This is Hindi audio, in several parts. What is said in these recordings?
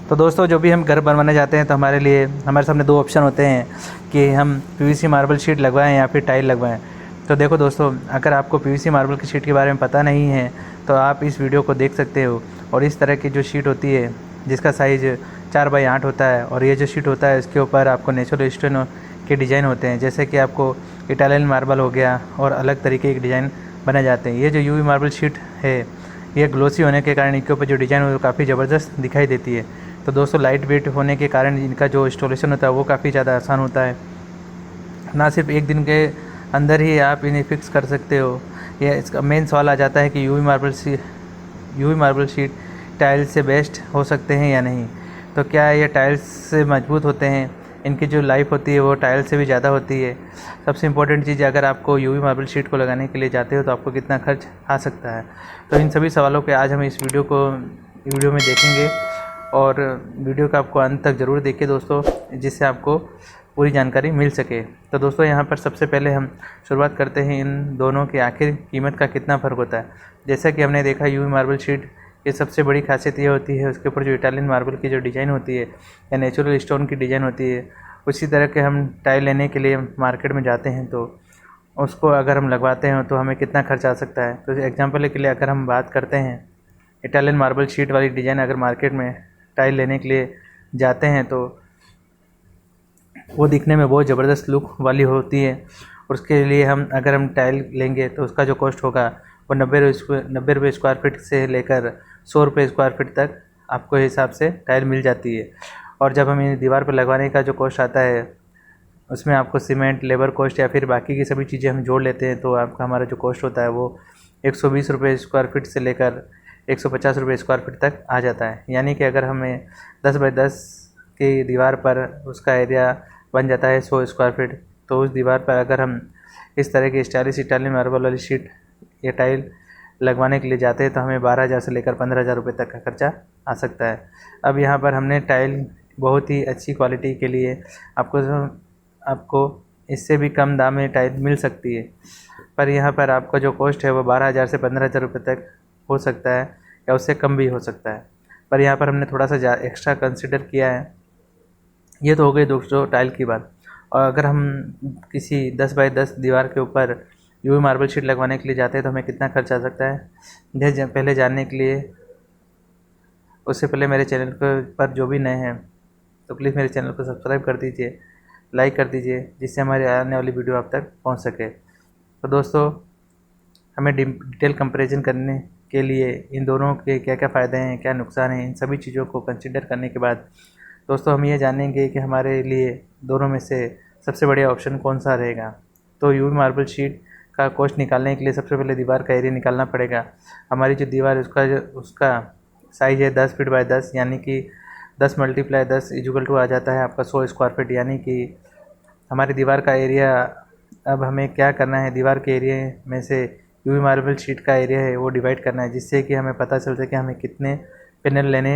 तो दोस्तों जो भी हम घर बनवाने जाते हैं तो हमारे लिए हमारे सामने दो ऑप्शन होते हैं कि हम पीवीसी मार्बल शीट लगवाएं या फिर टाइल लगवाएं। तो देखो दोस्तों, अगर आपको पीवीसी मार्बल की शीट के बारे में पता नहीं है तो आप इस वीडियो को देख सकते हो। और इस तरह की जो शीट होती है जिसका साइज़ 4x8 होता है, और ये जो शीट होता है इसके ऊपर आपको नेचुरल स्टोन के डिज़ाइन होते हैं, जैसे कि आपको इटालियन मार्बल हो गया और अलग तरीके के डिज़ाइन बनाए जाते हैं। ये जो यूवी मार्बल शीट है ये ग्लोसी होने के कारण इनके ऊपर जो डिज़ाइन है वो काफ़ी ज़बरदस्त दिखाई देती है। तो दोस्तों लाइट वेट होने के कारण इनका जो इंस्टॉलेशन होता है वो काफ़ी ज़्यादा आसान होता है। ना सिर्फ एक दिन के अंदर ही आप इन्हें फिक्स कर सकते हो। यह इसका मेन सवाल आ जाता है कि यूवी मार्बल शीट टाइल्स से बेस्ट हो सकते हैं या नहीं। तो क्या ये टाइल्स से मजबूत होते हैं? इनकी जो लाइफ होती है वो टाइल्स से भी ज़्यादा होती है। सबसे इम्पोर्टेंट चीज़, अगर आपको यूवी मार्बल शीट को लगाने के लिए जाते हो तो आपको कितना खर्च आ सकता है। तो इन सभी सवालों पे आज हम इस वीडियो में देखेंगे, और वीडियो को आपको अंत तक ज़रूर देखिए दोस्तों, जिससे आपको पूरी जानकारी मिल सके। तो दोस्तों यहाँ पर सबसे पहले हम शुरुआत करते हैं इन दोनों की आखिर कीमत का कितना फ़र्क होता है। जैसा कि हमने देखा यूवी मार्बल शीट की सबसे बड़ी खासियत ये होती है उसके ऊपर जो इटालियन मार्बल की जो डिज़ाइन होती है या नेचुरल स्टोन की डिज़ाइन होती है। उसी तरह के हम टाइल लेने के लिए मार्केट में जाते हैं तो उसको अगर हम लगवाते हैं तो हमें कितना खर्च आ सकता है। तो एग्जाम्पल के लिए अगर हम बात करते हैं इटालियन मार्बल शीट वाली डिज़ाइन, अगर मार्केट में टाइल लेने के लिए जाते हैं तो वो दिखने में बहुत ज़बरदस्त लुक वाली होती है। और उसके लिए अगर हम टाइल लेंगे तो उसका जो कॉस्ट होगा वो 90 रुपये स्क्वायर फीट से लेकर 100 रुपये स्क्वायर फीट तक आपको हिसाब से टाइल मिल जाती है। और जब हमें दीवार पर लगवाने का जो कॉस्ट आता है उसमें आपको सीमेंट, लेबर कॉस्ट या फिर बाकी की सभी चीज़ें हम जोड़ लेते हैं तो आपका हमारा जो कॉस्ट होता है वो 120 रुपये स्क्वायर फीट से लेकर 150 रुपये स्क्वायर फीट तक आ जाता है। यानी कि अगर हमें 10x10 की दीवार पर उसका एरिया बन जाता है 100 स्क्वायर फीट, तो उस दीवार पर अगर हम इस तरह की स्टाइलिश इटालियन मार्बल वाली शीट या टाइल लगवाने के लिए जाते हैं तो हमें 12,000 से लेकर 15,000 रुपये तक का खर्चा आ सकता है। अब यहाँ पर हमने टाइल बहुत ही अच्छी क्वालिटी के लिए आपको इससे भी कम दाम में टाइल मिल सकती है, पर यहाँ पर आपका जो कॉस्ट है वो 12,000 से 15,000 रुपये तक हो सकता है या उससे कम भी हो सकता है। पर यहाँ पर हमने थोड़ा सा एक्स्ट्रा कंसिडर किया है। ये तो हो गई दोस्तों टाइल की बात। और अगर हम किसी 10x10 दीवार के ऊपर यूवी मार्बल शीट लगवाने के लिए जाते हैं तो हमें कितना खर्च आ सकता है, यह पहले जानने के लिए उससे पहले मेरे चैनल पर जो भी नए हैं तो प्लीज़ मेरे चैनल को सब्सक्राइब कर दीजिए, लाइक कर दीजिए, जिससे हमारी आने वाली वीडियो आप तक पहुंच सके। तो दोस्तों हमें डिटेल कंपैरिजन करने के लिए इन दोनों के क्या क्या फ़ायदे हैं, क्या नुकसान हैं, इन सभी चीज़ों को कंसिडर करने के बाद दोस्तों हम ये जानेंगे कि हमारे लिए दोनों में से सबसे बढ़िया ऑप्शन कौन सा रहेगा। तो यूवी मार्बल शीट का कॉस्ट निकालने के लिए सबसे पहले दीवार का एरिया निकालना पड़ेगा। हमारी जो दीवार है उसका साइज़ है 10 फीट बाय 10, यानी कि 10 × 10 = आ जाता है आपका 100 स्क्वायर फीट। यानी कि हमारी दीवार का एरिया, अब हमें क्या करना है, दीवार के एरिया में से यूवी मार्बल शीट का एरिया है वो डिवाइड करना है, जिससे कि हमें पता चल सके हमें कितने पैनल लेने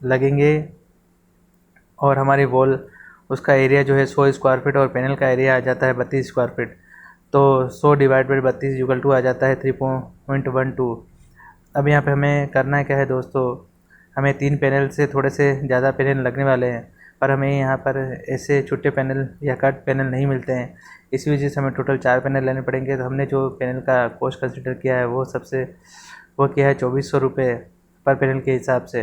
लगेंगे। और हमारी वॉल उसका एरिया जो है 100 स्क्वायर फीट और पैनल का एरिया आ जाता है 32 स्क्वायर फीट। तो 100 / 32 = आ जाता है 3.12। अब यहाँ पे हमें करना क्या है दोस्तों, हमें 3 पैनल से थोड़े से ज़्यादा पैनल लगने वाले हैं, पर हमें यहाँ पर ऐसे छोटे पैनल या कट पैनल नहीं मिलते हैं। इसी वजह से हमें टोटल 4 पैनल लेने पड़ेंगे। तो हमने जो पैनल का कॉस्ट कंसिडर किया है वो किया है 2400 रुपये पर पैनल के हिसाब से।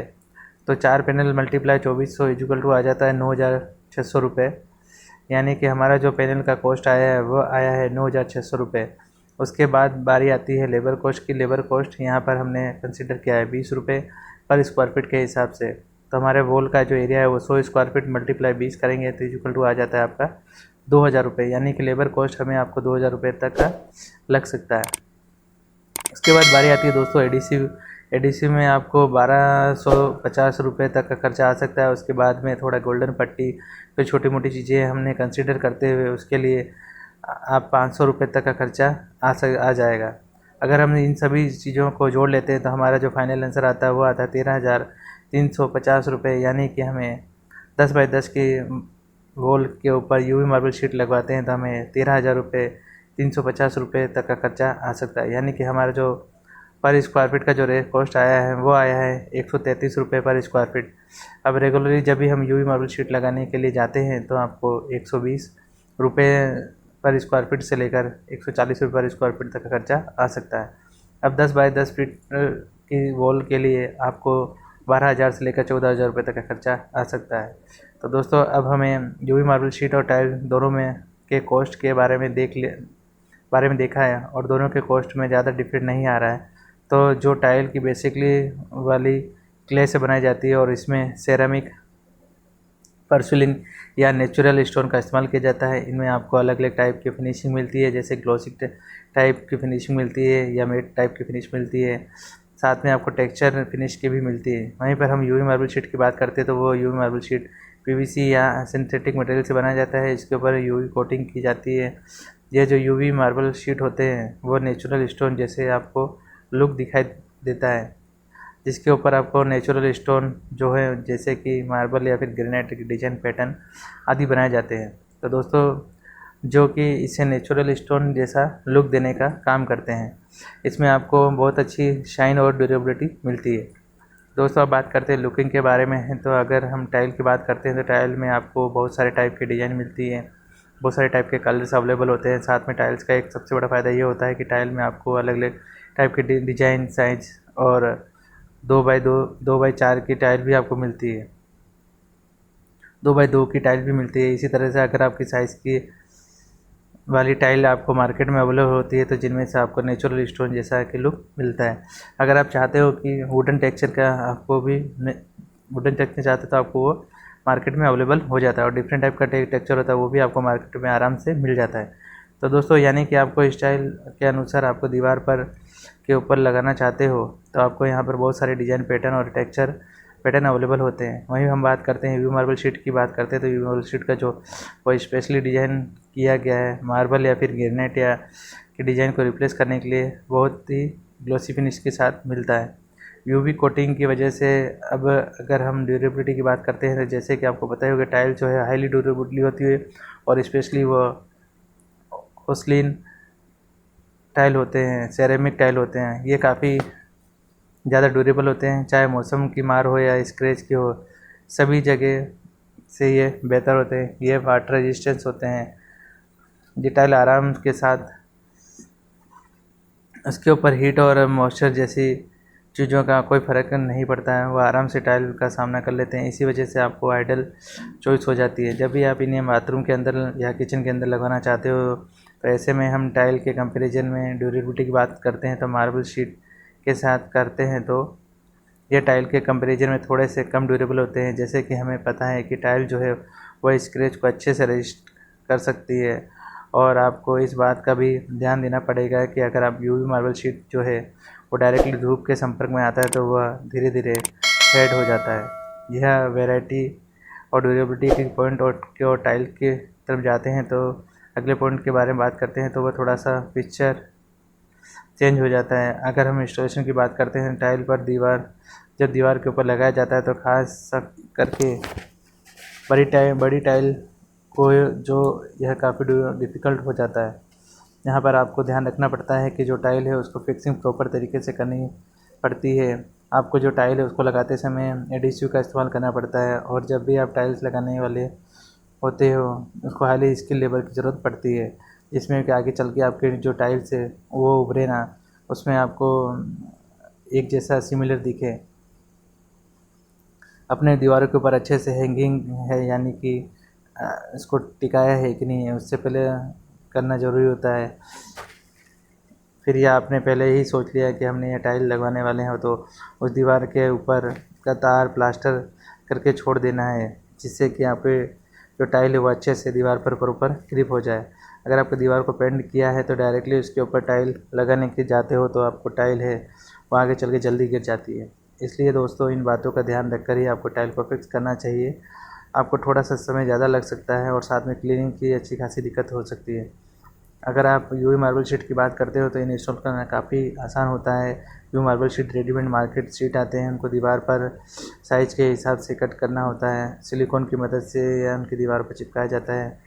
तो 4 पैनल × 2400 = आ जाता है 9,600 रुपये। यानी कि हमारा जो पैनल का कॉस्ट आया है वो आया है 9,600 रुपये। उसके बाद बारी आती है लेबर कॉस्ट की। लेबर कॉस्ट यहाँ पर हमने कंसिडर किया है 20 रुपये पर स्क्वायर फीट के हिसाब से। तो हमारे वॉल का जो एरिया है वो 100 स्क्वायर फीट × 20 करेंगे तो = आ जाता है आपका 2,000 रुपये। यानी कि लेबर कॉस्ट हमें आपको 2,000 रुपये तक का लग सकता है। उसके बाद बारी आती है दोस्तों एडिसिव में आपको 1,250 रुपये तक का खर्चा आ सकता है। उसके बाद में थोड़ा गोल्डन पट्टी, फिर छोटी मोटी चीज़ें हमने कंसिडर करते हुए उसके लिए आप 500 रुपये तक का खर्चा आ जाएगा। अगर हम इन सभी चीज़ों को जोड़ लेते हैं तो हमारा जो फाइनल आंसर आता है वो आता है 13,350 रुपये। यानी कि हमें 10x10 की वॉल के ऊपर यूवी मार्बल शीट लगवाते हैं तो हमें 13,350 रुपये तक का खर्चा आ सकता है। यानी कि हमारा जो पर स्क्वायर फीट का जो रेट कॉस्ट आया है वो आया है 133 रुपये पर स्क्वायर फीट। अब रेगुलरली जब भी हम यूवी मार्बल शीट लगाने के लिए जाते हैं तो आपको 120 रुपये पर स्क्वायर फीट से लेकर 140 रुपये पर स्क्वायर फीट तक का खर्चा आ सकता है। अब 10 बाई 10 फीट की वॉल के लिए आपको 12,000 से लेकर 14,000 रुपये तक का खर्चा आ सकता है। तो दोस्तों अब हमें यूवी मार्बल शीट और टाइल दोनों में के कॉस्ट के बारे में देखा है और दोनों के कॉस्ट में ज़्यादा डिफरेंट नहीं आ रहा है। तो जो टाइल की बेसिकली वाली क्ले से बनाई जाती है और इसमें सेरामिक, पर्सलिन या नेचुरल स्टोन का इस्तेमाल किया जाता है। इनमें आपको अलग अलग टाइप की फिनिशिंग मिलती है, जैसे ग्लॉसी टाइप की फिनिशिंग मिलती है या मेट टाइप की फिनिश मिलती है। साथ में आपको टेक्सचर फिनिश की भी मिलती है। वहीं पर हम यूवी मार्बल शीट की बात करते हैं तो वो यूवी मार्बल शीट पीवीसी या सिंथेटिक मटेरियल से बनाया जाता है। इसके ऊपर यूवी कोटिंग की जाती है। ये जो यूवी मार्बल शीट होते हैं वो नेचुरल स्टोन जैसे आपको लुक दिखाई देता है, जिसके ऊपर आपको नेचुरल स्टोन जो है जैसे कि मार्बल या फिर ग्रेनाइट की डिजाइन पैटर्न आदि बनाए जाते हैं। तो दोस्तों जो कि इसे नेचुरल स्टोन जैसा लुक देने का काम करते हैं। इसमें आपको बहुत अच्छी शाइन और ड्यूरेबिलिटी मिलती है। दोस्तों अब बात करते हैं लुकिंग के बारे में है। तो अगर हम टाइल की बात करते हैं तो टाइल में आपको बहुत सारे टाइप की डिज़ाइन मिलती है, बहुत सारे टाइप के कलर्स अवेलेबल होते हैं। साथ में टाइल्स का एक सबसे बड़ा फ़ायदा ये होता है कि टाइल में आपको अलग अलग टाइप के डिज़ाइन, साइज और 2x4 की टाइल भी आपको मिलती है, 2x2 की टाइल भी मिलती है। इसी तरह से अगर आपकी साइज़ की वाली टाइल आपको मार्केट में अवेलेबल होती है तो जिनमें से आपको नेचुरल स्टोन जैसा कि लुक मिलता है। अगर आप चाहते हो कि वुडन टेक्सचर का आपको भी वुडन टेक्सचर चाहते तो आपको वो मार्केट में अवेलेबल हो जाता है और डिफरेंट टाइप का टेक्सचर होता है वो भी आपको मार्केट में आराम से मिल जाता है। तो दोस्तों यानी कि आपको स्टाइल के अनुसार आपको दीवार पर के ऊपर लगाना चाहते हो तो आपको यहाँ पर बहुत सारे डिज़ाइन पैटर्न और टेक्सचर पैटर्न अवेलेबल होते हैं। वहीं हम बात करते हैं यूवी मार्बल शीट की बात करते हैं तो यूवी मार्बल शीट का जो वो स्पेशली डिज़ाइन किया गया है मार्बल या फिर ग्रेनाइट या के डिज़ाइन को रिप्लेस करने के लिए बहुत ही ग्लोसी फिनिश के साथ मिलता है। यूवी कोटिंग की वजह से अब अगर हम ड्यूरेबिलिटी की बात करते हैं तो जैसे कि आपको पता ही होगा टाइल जो है हाईली ड्यूरेबिलिटी होती है और स्पेशली वो पोर्सिलेन टाइल होते हैं, सेरेमिक टाइल होते हैं, ये काफ़ी ज़्यादा ड्यूरेबल होते हैं। चाहे मौसम की मार हो या स्क्रैच की हो, सभी जगह से ये बेहतर होते हैं। ये वाटर रेजिस्टेंस होते हैं। ये टाइल आराम के साथ उसके ऊपर हीट और मॉइस्चर जैसी चीज़ों का कोई फ़र्क नहीं पड़ता है, वो आराम से टाइल का सामना कर लेते हैं। इसी वजह से आपको आइडल चॉइस हो जाती है। जब भी आप इन्हें बाथरूम के अंदर या किचन के अंदर लगाना चाहते हो तो ऐसे में हम टाइल के कंपैरिजन में ड्यूरेबिलिटी की बात करते हैं तो मार्बल शीट के साथ करते हैं तो ये टाइल के कंपैरिजन में थोड़े से कम ड्यूरेबल होते हैं। जैसे कि हमें पता है कि टाइल जो है वह स्क्रैच को अच्छे से रजिस्ट कर सकती है और आपको इस बात का भी ध्यान देना पड़ेगा कि अगर आप यूवी मार्बल शीट जो है वो डायरेक्टली धूप के संपर्क में आता है तो वह धीरे धीरे फेड हो जाता है। यह वैरायटी और ड्यूरेबिलिटी के पॉइंट और टाइल के तरफ जाते हैं तो अगले पॉइंट के बारे में बात करते हैं तो वह थोड़ा सा पिक्चर चेंज हो जाता है। अगर हम इंस्टॉलेशन की बात करते हैं टाइल पर जब दीवार के ऊपर लगाया जाता है तो खास करके बड़ी टाइल को जो यह काफ़ी डिफ़िकल्ट हो जाता है। यहाँ पर आपको ध्यान रखना पड़ता है कि जो टाइल है उसको फिक्सिंग प्रॉपर तरीके से करनी पड़ती है। आपको जो टाइल है उसको लगाते समय एडिसिव का इस्तेमाल करना पड़ता है और जब भी आप टाइल्स लगाने वाले होते हो उसको हाईली स्किल लेबर की ज़रूरत पड़ती है, जिसमें कि आगे चल के आपके जो टाइल्स है वो उभरे ना, उसमें आपको एक जैसा सिमिलर दिखे। अपने दीवारों के ऊपर अच्छे से हैंगिंग है यानी कि इसको टिकाया है कि नहीं है उससे पहले करना ज़रूरी होता है। फिर यह आपने पहले ही सोच लिया कि हमने ये टाइल लगवाने वाले हैं तो उस दीवार के ऊपर का तार प्लास्टर करके छोड़ देना है, जिससे कि आपके जो टाइल है वो अच्छे से दीवार पर प्रॉपर ग्रिप हो जाए। अगर आपको दीवार को पेंट किया है तो डायरेक्टली उसके ऊपर टाइल लगाने के जाते हो तो आपको टाइल है वो आगे चल के जल्दी गिर जाती है। इसलिए दोस्तों इन बातों का ध्यान रखकर ही आपको टाइल को फिक्स करना चाहिए। आपको थोड़ा सा समय ज़्यादा लग सकता है और साथ में क्लीनिंग की अच्छी खासी दिक्कत हो सकती है। अगर आप यूवी मार्बल शीट की बात करते हो तो इन्हें इंस्टॉल करना काफ़ी आसान होता है। UV marble sheet readymade market sheet आते हैं, उनको दीवार पर साइज़ के हिसाब से कट करना होता है, सिलिकॉन की मदद से या उनकी दीवार पर चिपकाया जाता है।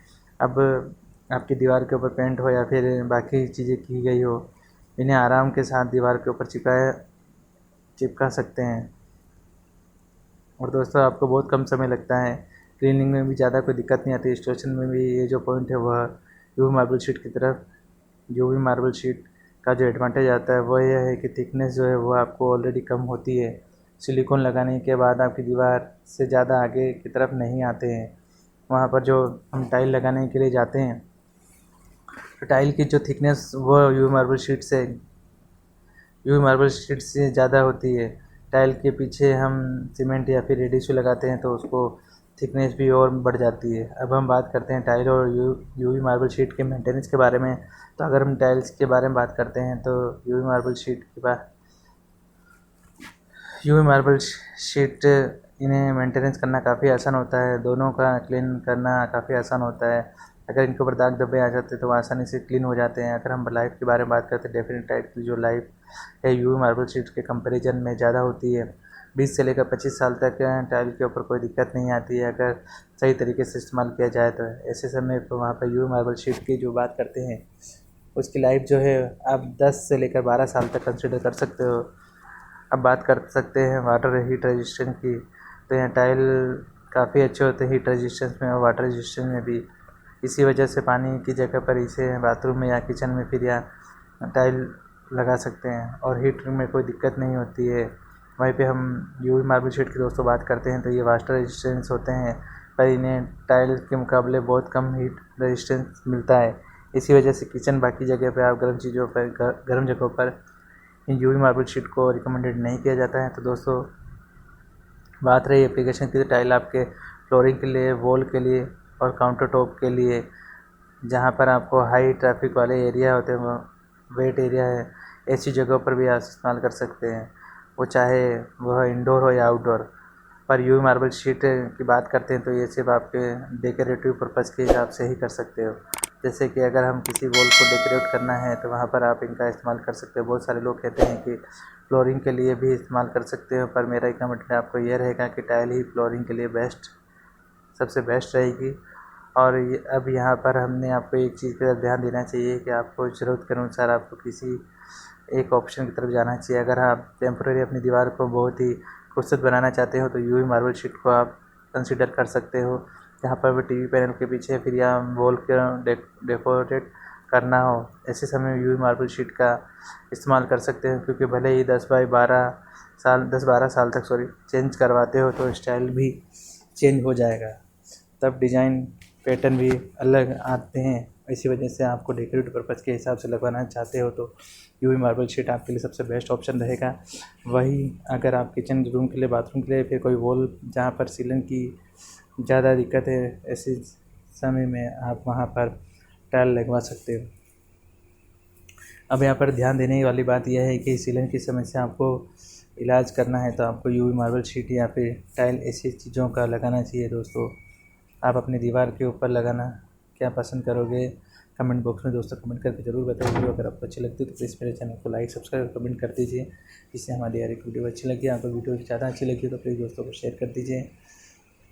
अब आपकी दीवार के ऊपर पेंट हो या फिर बाकी चीज़ें की गई हो इन्हें आराम के साथ दीवार के ऊपर चिपका सकते हैं। और दोस्तों आपको बहुत कम समय लगता है, क्लीनिंग में भी ज़्यादा कोई दिक्कत नहीं आती। इंस्टॉलेशन में भी ये जो पॉइंट है वह यूवी मार्बल शीट की तरफ, यूवी मार्बल शीट का जो एडवांटेज आता है वह यह है कि थिकनेस जो है वो आपको ऑलरेडी कम होती है। सिलिकॉन लगाने के बाद आपकी दीवार से ज़्यादा आगे की तरफ नहीं आते हैं। वहाँ पर जो हम टाइल लगाने के लिए जाते हैं तो टाइल की जो थिकनेस वो यूवी मार्बल शीट से ज़्यादा होती है। टाइल के पीछे हम सीमेंट या फिर एडहेसिव लगाते हैं तो उसको थिकनेस भी और बढ़ जाती है। अब हम बात करते हैं टाइल और यूवी मार्बल शीट के मेंटेनेंस के बारे में। तो अगर हम टाइल्स के बारे में बात करते हैं तो यूवी मार्बल शीट इन्हें मेंटेनेंस करना काफ़ी आसान होता है। दोनों का क्लीन करना काफ़ी आसान होता है। अगर इनके ऊपर दाग धब्बे आ जाते हैं तो आसानी से क्लीन हो जाते हैं। अगर हम लाइफ के बारे में बात करते हैं, डेफिनेट टाइल की जो लाइफ है यूवी मार्बल शीट के कंपैरिजन में ज़्यादा होती है। 20 से लेकर 25 साल तक टाइल के ऊपर कोई दिक्कत नहीं आती है अगर सही तरीके से इस्तेमाल किया जाए तो। ऐसे समय पर वहाँ पर यूवी मार्बल शीट की जो बात करते हैं उसकी लाइफ जो है आप 10 से लेकर 12 साल तक कंसिडर कर सकते हो। अब बात कर सकते हैं वाटर हीट रेजिस्टेंस की। तो यहाँ टाइल काफ़ी अच्छे होते हैं हीट रेजिस्टेंस में और वाटर रेजिस्टेंस में भी। इसी वजह से पानी की जगह पर इसे बाथरूम में या किचन में फिर या टाइल लगा सकते हैं और हीट में कोई दिक्कत नहीं होती है। वहीं पे हम यूवी मार्बल शीट की दोस्तों बात करते हैं तो ये वाटर रेजिस्टेंस होते हैं, पर इन्हें टाइल के मुकाबले बहुत कम हीट रेजिस्टेंस मिलता है। इसी वजह से किचन बाकी जगह पर आप गर्म जगहों पर यूवी मार्बल शीट को रिकमेंडेड नहीं किया जाता है। तो दोस्तों बात रही एप्लीकेशन की, तो टाइल आपके फ्लोरिंग के लिए, वॉल के लिए और काउंटर टॉप के लिए, जहाँ पर आपको हाई ट्रैफिक वाले एरिया होते हैं, वेट एरिया है, ऐसी जगहों पर भी आप इस्तेमाल कर सकते हैं, वो चाहे वह इंडोर हो या आउटडोर। पर यूवी मार्बल शीट की बात करते हैं तो ये सिर्फ आपके डेकोरेटिव पर्पज़ के हिसाब से ही कर सकते हो। जैसे कि अगर हम किसी वॉल को डेकोरेट करना है तो वहाँ पर आप इनका इस्तेमाल कर सकते हो। बहुत सारे लोग कहते हैं कि फ्लोरिंग के लिए भी इस्तेमाल कर सकते हो, पर मेरा रिकमेंडेशन आपको ये रहेगा कि टाइल ही फ्लोरिंग के लिए सबसे बेस्ट रहेगी। और अब यहाँ पर हमने आपको एक चीज़ का ध्यान देना चाहिए कि आपको ज़रूरत के अनुसार आपको किसी एक ऑप्शन की तरफ जाना चाहिए। अगर आप टेम्प्रेरी अपनी दीवार को बहुत ही खूबसूरत बनाना चाहते हो तो यूवी मार्बल शीट को आप कंसिडर कर सकते हो। जहाँ पर वो टीवी पैनल के पीछे फिर या वॉल के डेकोरेट करना हो, ऐसे समय में यूवी मार्बल शीट का इस्तेमाल कर सकते हैं, क्योंकि भले ही 10-12 साल तक चेंज करवाते हो तो स्टाइल भी चेंज हो जाएगा, तब डिज़ाइन पैटर्न भी अलग आते हैं। इसी वजह से आपको डेकोरेटिव पर्पज़ के हिसाब से लगवाना चाहते हो तो यूवी मार्बल शीट आपके लिए सबसे बेस्ट ऑप्शन रहेगा। वही अगर आप किचन रूम के लिए, बाथरूम के लिए, फिर कोई वॉल जहाँ पर सीलिंग की ज़्यादा दिक्कत है, ऐसे समय में आप वहाँ पर टाइल लगवा सकते हो। अब यहाँ पर ध्यान देने वाली बात यह है कि सीलिंग की समस्या आपको इलाज करना है तो आपको यूवी मार्बल शीट या फिर टाइल ऐसी चीज़ों का लगाना चाहिए। दोस्तों आप अपनी दीवार के ऊपर लगाना क्या पसंद करोगे, कमेंट बॉक्स में दोस्तों कमेंट करके ज़रूर बताइए। वीडियो अगर आपको अच्छी लगती है तो प्लीज़ मेरे चैनल को लाइक, सब्सक्राइब, कमेंट कर दीजिए। जिससे हमारी हर एक वीडियो अच्छी लगी। आपको वीडियो ज़्यादा अच्छी लगी तो प्लीज़ दोस्तों को शेयर कर दीजिए।